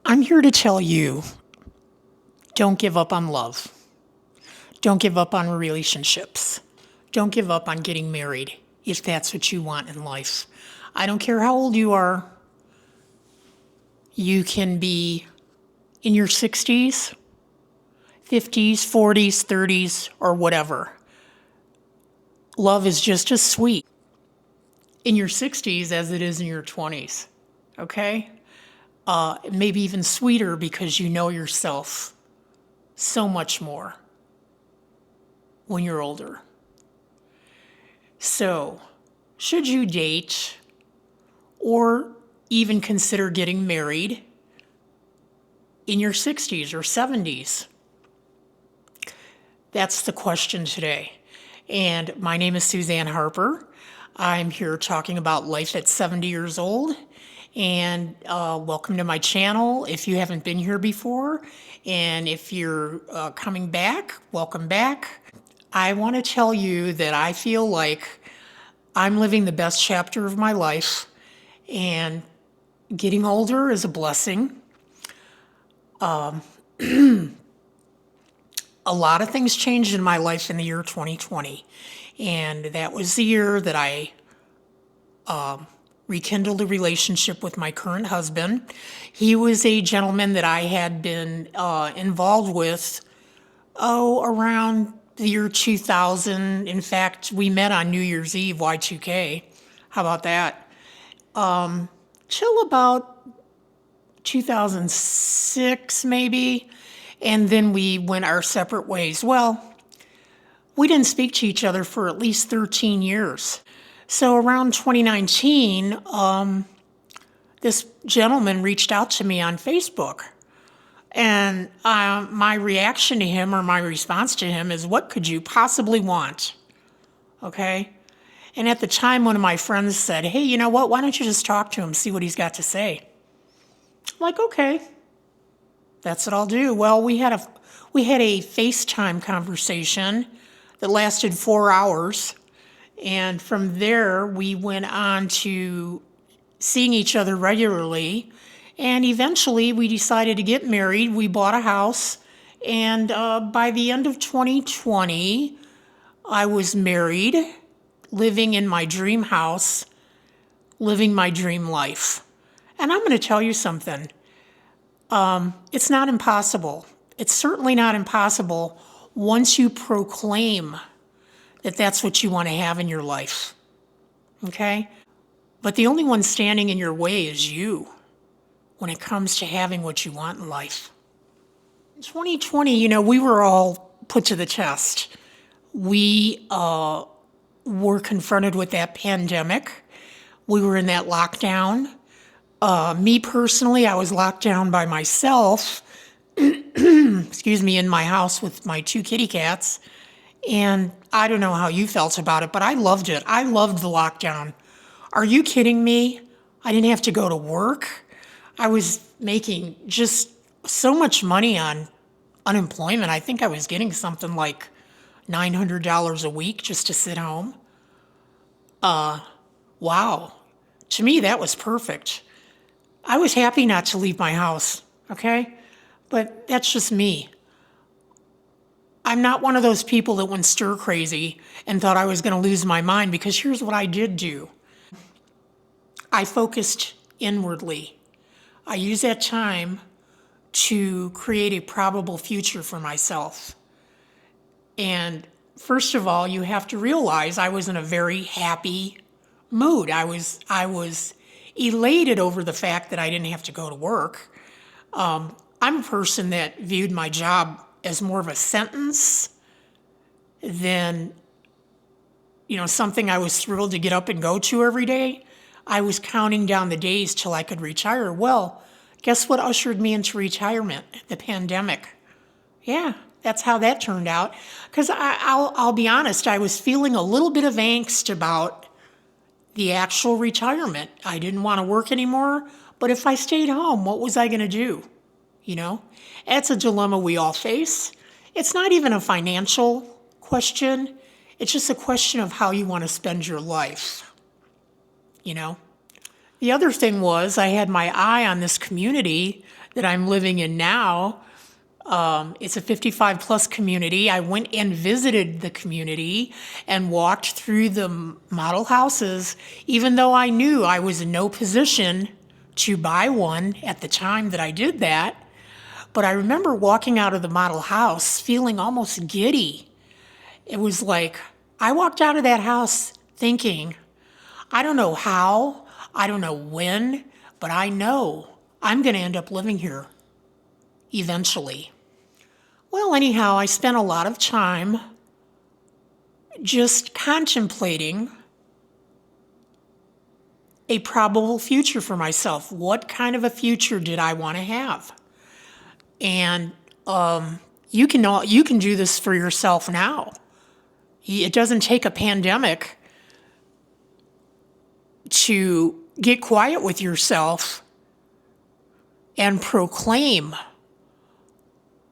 I'm here to tell you, don't give up on love. Don't give up on relationships. Don't give up on getting married if that's what you want in life. I don't care how old you are. You can be in your 60s, 50s, 40s, 30s, or whatever. Love is just as sweet in your 60s as it is in your 20s, okay? Maybe even sweeter because you know yourself so much more when you're older. So, should you date or even consider getting married in your 60s or 70s? That's the question today. And my name is Suzanne Harper. I'm here talking about life at 70 years old. And welcome to my channel if you haven't been here before. And if you're coming back, welcome back. I want to tell you that I feel like I'm living the best chapter of my life, and getting older is a blessing. A lot of things changed in my life in the year 2020, and that was the year that I rekindled a relationship with my current husband. He was a gentleman that I had been involved with, around the year 2000. In fact, we met on New Year's Eve, Y2K. How about that? Till about 2006, maybe. And then we went our separate ways. Well, we didn't speak to each other for at least 13 years. So around 2019, this gentleman reached out to me on Facebook. And my reaction to him, or my response to him, is, what could you possibly want? Okay? And at the time, one of my friends said, hey, you know what? Why don't you just talk to him, see what he's got to say? I'm like, okay. That's what I'll do. Well, we had a FaceTime conversation that lasted 4 hours. And from there, we went on to seeing each other regularly. And eventually, we decided to get married. We bought a house. And by the end of 2020, I was married, living in my dream house, living my dream life. And I'm going to tell you something. It's not impossible. It's certainly not impossible once you proclaim that that's what you want to have in your life. Okay? But the only one standing in your way is you when it comes to having what you want in life. In 2020, we were all put to the test. We were confronted with that pandemic. We were in that lockdown. Me personally, I was locked down by myself, excuse me, in my house with my 2 kitty cats. And I don't know how you felt about it, but I loved it. I loved the lockdown. Are you kidding me? I didn't have to go to work. I was making just so much money on unemployment. I think I was getting something like $900 a week just to sit home. Wow. To me, that was perfect. I was happy not to leave my house, okay? But that's just me. I'm not one of those people that went stir crazy and thought I was going to lose my mind, because here's what I did do. I focused inwardly. I used that time to create a probable future for myself. And first of all, you have to realize I was in a very happy mood. I was elated over the fact that I didn't have to go to work. I'm a person that viewed my job as more of a sentence than, something I was thrilled to get up and go to every day. I was counting down the days till I could retire. Well, guess what ushered me into retirement? The pandemic. Yeah, that's how that turned out. Because I'll be honest, I was feeling a little bit of angst about the actual retirement. I didn't want to work anymore, but if I stayed home, what was I going to do? It's a dilemma we all face. It's not even a financial question. It's just a question of how you want to spend your life. The other thing was, I had my eye on this community that I'm living in now. It's a 55 plus community. I went and visited the community and walked through the model houses, even though I knew I was in no position to buy one at the time that I did that. But I remember walking out of the model house feeling almost giddy. It was like I walked out of that house thinking, I don't know how, I don't know when, but I know I'm going to end up living here eventually. Well, anyhow, I spent a lot of time just contemplating a probable future for myself. What kind of a future did I want to have? And you can do this for yourself now. It doesn't take a pandemic to get quiet with yourself and proclaim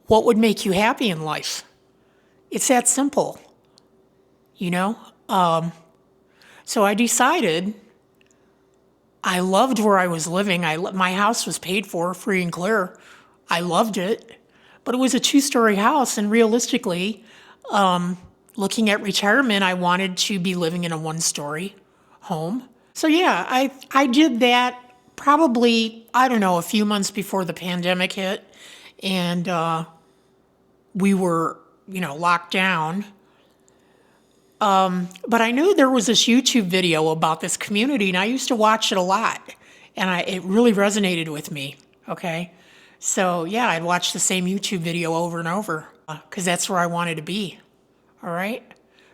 what would make you happy in life. It's that simple, you know? So I decided I loved where I was living. My house was paid for, free and clear. I loved it. But it was a 2-story house, and realistically, looking at retirement, I wanted to be living in a 1-story home. So yeah, I did that probably, I don't know, a few months before the pandemic hit, and we were, locked down. But I knew there was this YouTube video about this community, and I used to watch it a lot, and it really resonated with me, okay? So yeah, I'd watch the same YouTube video over and over, because that's where I wanted to be, all right?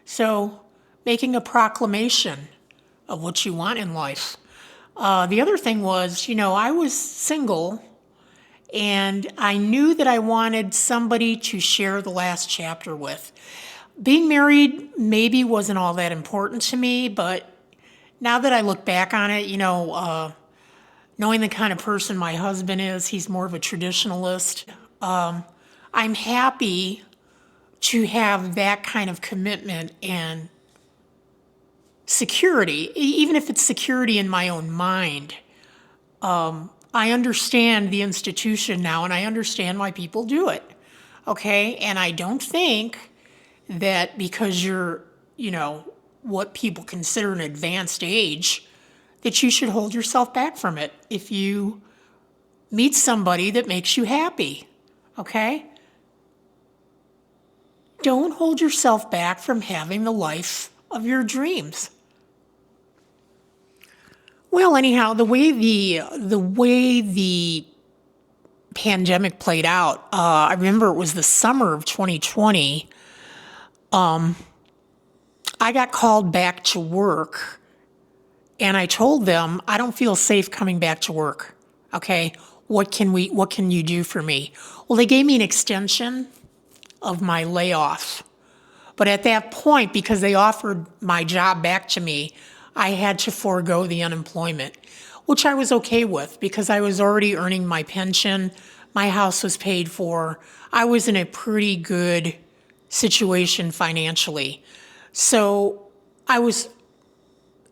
So making a proclamation of what you want in life. The other thing was, I was single, and I knew that I wanted somebody to share the last chapter with. Being married maybe wasn't all that important to me, but now that I look back on it, knowing the kind of person my husband is, he's more of a traditionalist. I'm happy to have that kind of commitment and security, even if it's security in my own mind. I understand the institution now, and I understand why people do it, okay? And I don't think that because you're, what people consider an advanced age, that you should hold yourself back from it if you meet somebody that makes you happy, okay? Don't hold yourself back from having the life of your dreams. Well, anyhow, the way the pandemic played out, I remember it was the summer of 2020. I got called back to work, and I told them I don't feel safe coming back to work. Okay, what can you do for me? Well, they gave me an extension of my layoff, but at that point, because they offered my job back to me, I had to forego the unemployment, which I was okay with because I was already earning my pension. My house was paid for. I was in a pretty good situation financially. So I was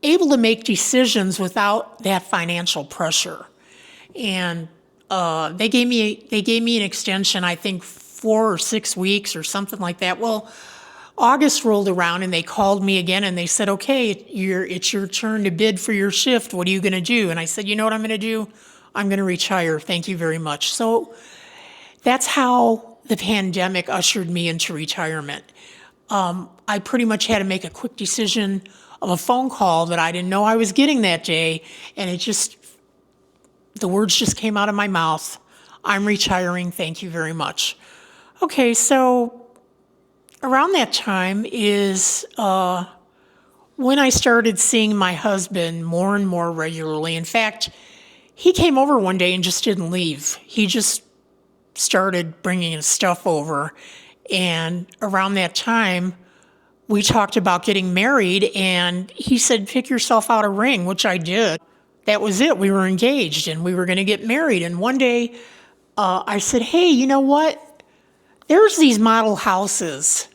able to make decisions without that financial pressure. And they gave me an extension, I think 4 or 6 weeks or something like that. Well, August rolled around and they called me again and they said, okay, it's your turn to bid for your shift. What are you going to do? And I said, you know what I'm going to do? I'm going to retire. Thank you very much. So that's how the pandemic ushered me into retirement. I pretty much had to make a quick decision of a phone call that I didn't know I was getting that day. And the words just came out of my mouth. I'm retiring. Thank you very much. Okay, so around that time is when I started seeing my husband more and more regularly. In fact, he came over one day and just didn't leave. He just started bringing his stuff over. And around that time, we talked about getting married, and he said, pick yourself out a ring, which I did. That was it. We were engaged, and we were going to get married. And one day, I said, hey, you know what? There's these model houses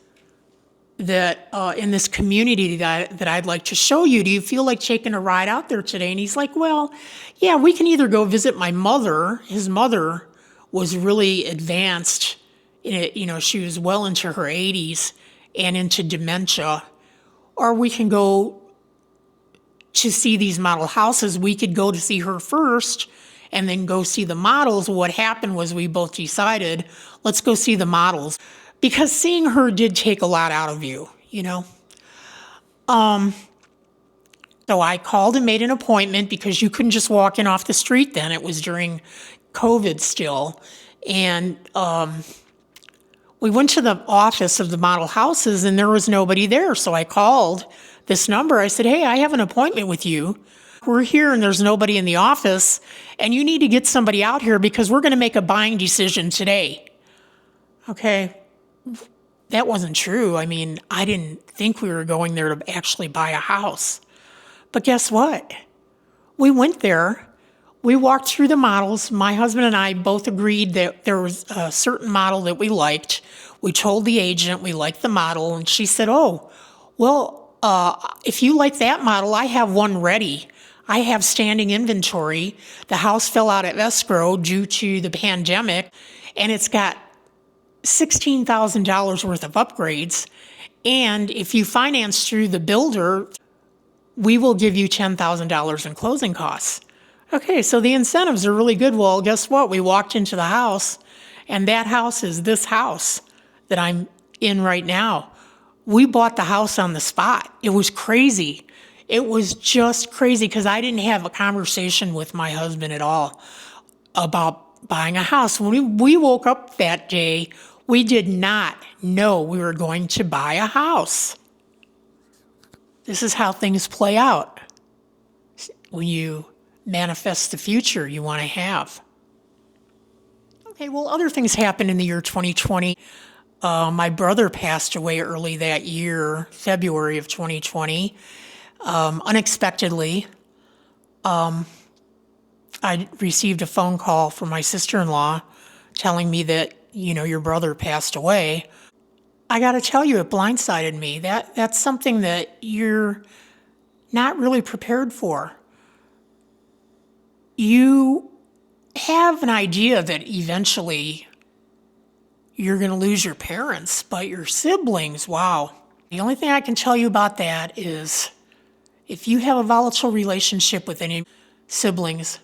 that in this community that I'd like to show you. Do you feel like taking a ride out there today? And he's like, well, yeah, we can either go visit my mother, his mother, was really advanced. She was well into her 80s and into dementia. Or we can go to see these model houses. We could go to see her first and then go see the models. What happened was we both decided, let's go see the models. Because seeing her did take a lot out of you, you know? So I called and made an appointment because you couldn't just walk in off the street then. It was during COVID still. And we went to the office of the model houses and there was nobody there. So I called this number. I said, hey, I have an appointment with you. We're here and there's nobody in the office and you need to get somebody out here because we're going to make a buying decision today. Okay. That wasn't true. I mean, I didn't think we were going there to actually buy a house. But guess what? We went there. We walked through the models. My husband and I both agreed that there was a certain model that we liked. We told the agent we liked the model, and she said, oh, well, if you like that model, I have one ready. I have standing inventory. The house fell out of escrow due to the pandemic, and it's got $16,000 worth of upgrades. And if you finance through the builder, we will give you $10,000 in closing costs. Okay, so the incentives are really good. Well, guess what? We walked into the house, and that house is this house that I'm in right now. We bought the house on the spot. It was crazy. It was just crazy because I didn't have a conversation with my husband at all about buying a house. When we woke up that day, we did not know we were going to buy a house. This is how things play out when you manifest the future you want to have. Okay, well, other things happened in the year 2020. My brother passed away early that year, February of 2020, unexpectedly. I received a phone call from my sister-in-law telling me that, your brother passed away. I got to tell you, it blindsided me. That's something that you're not really prepared for. You have an idea that eventually you're going to lose your parents, but your siblings, wow. The only thing I can tell you about that is if you have a volatile relationship with any siblings,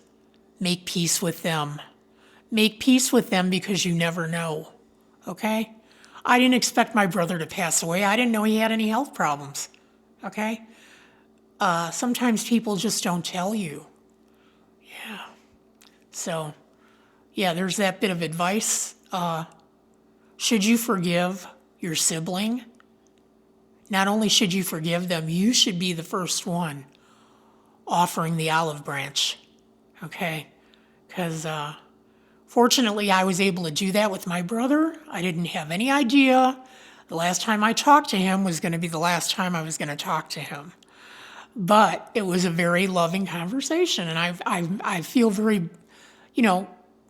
make peace with them. Make peace with them because you never know, okay? I didn't expect my brother to pass away. I didn't know he had any health problems, okay? Sometimes people just don't tell you. Yeah. So, yeah, there's that bit of advice. Should you forgive your sibling? Not only should you forgive them, you should be the first one offering the olive branch, okay? Because fortunately, I was able to do that with my brother. I didn't have any idea the last time I talked to him was going to be the last time I was going to talk to him. But it was a very loving conversation, and I feel very,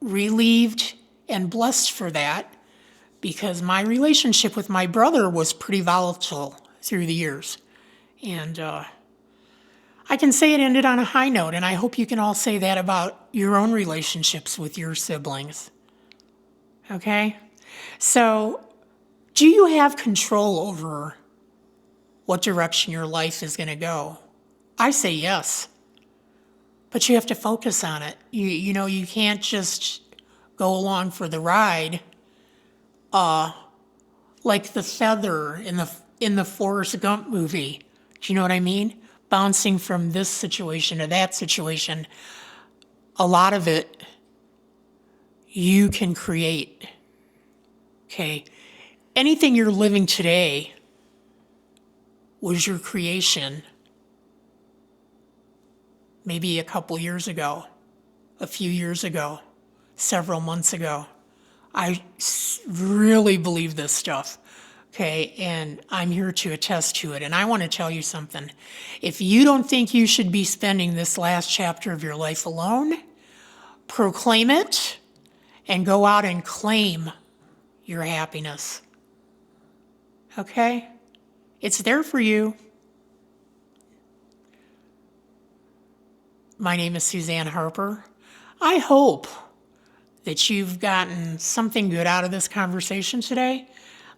relieved and blessed for that because my relationship with my brother was pretty volatile through the years. And I can say it ended on a high note, and I hope you can all say that about your own relationships with your siblings. Okay? So, do you have control over what direction your life is going to go? I say yes. But you have to focus on it. You can't just go along for the ride like the feather in the Forrest Gump movie. Do you know what I mean? Bouncing from this situation to that situation. A lot of it you can create. Okay? Anything you're living today was your creation maybe a couple years ago, a few years ago, several months ago. I really believe this stuff, okay? And I'm here to attest to it. And I want to tell you something. If you don't think you should be spending this last chapter of your life alone, proclaim it and go out and claim your happiness, okay? It's there for you. My name is Suzanne Harper. I hope that you've gotten something good out of this conversation today.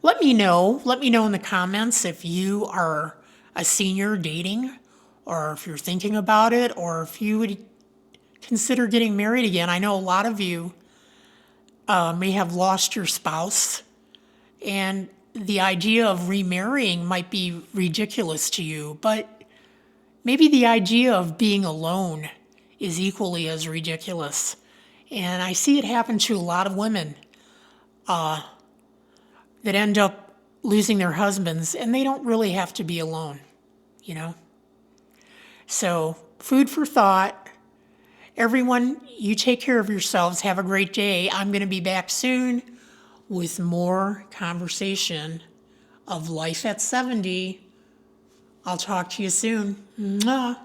Let me know. Let me know in the comments if you are a senior dating, or if you're thinking about it, or if you would consider getting married again. I know a lot of you may have lost your spouse, and the idea of remarrying might be ridiculous to you, but maybe the idea of being alone is equally as ridiculous. And I see it happen to a lot of women that end up losing their husbands, and they don't really have to be alone, you know? So, food for thought. Everyone, you take care of yourselves. Have a great day. I'm going to be back soon with more conversation of life at 70. I'll talk to you soon. Mwah.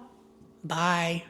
Bye.